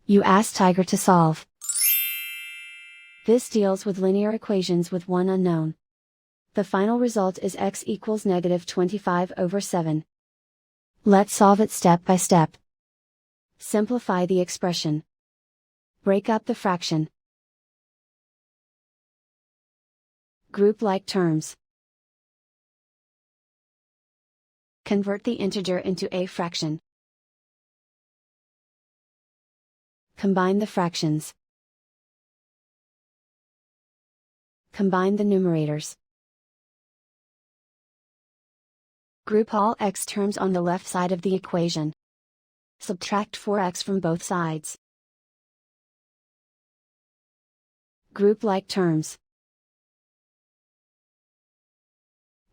You ask Tiger to solve. This deals with linear equations with one unknown. The final result is x equals -25/7. Let's solve it step by step. Simplify the expression. Break up the fraction. Group like terms. Convert the integer into a fraction. Combine the fractions. Combine the numerators. Group all x terms on the left side of the equation. Subtract 4x from both sides. Group like terms.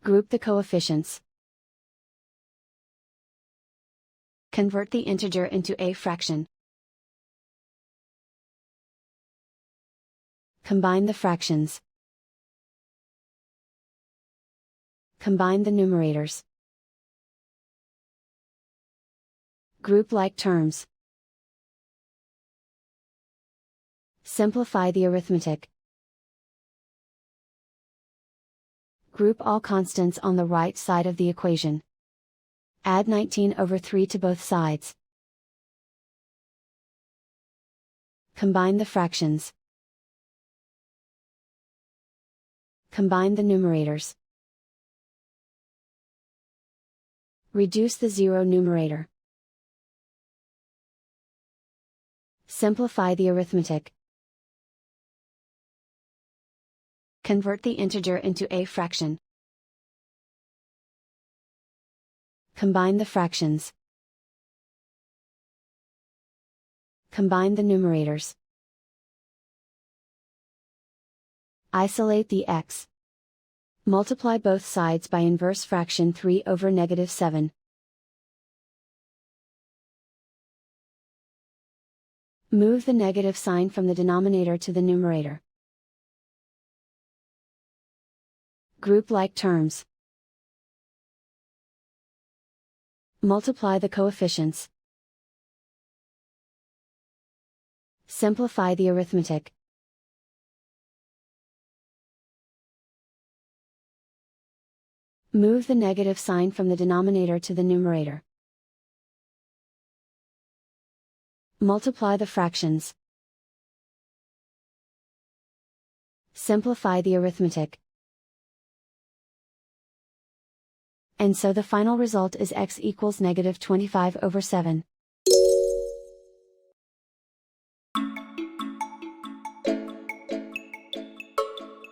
Group the coefficients. Convert the integer into a fraction. Combine the fractions. Combine the numerators. Group like terms. Simplify the arithmetic. Group all constants on the right side of the equation. Add 19/3 to both sides. Combine the fractions. Combine the numerators. Reduce the zero numerator. Simplify the arithmetic. Convert the integer into a fraction. Combine the fractions. Combine the numerators. Isolate the x. Multiply both sides by inverse fraction 3/7. Move the negative sign from the denominator to the numerator. Group like terms. Multiply the coefficients. Simplify the arithmetic. Move the negative sign from the denominator to the numerator. Multiply the fractions. Simplify the arithmetic. And so the final result is x equals -25/7.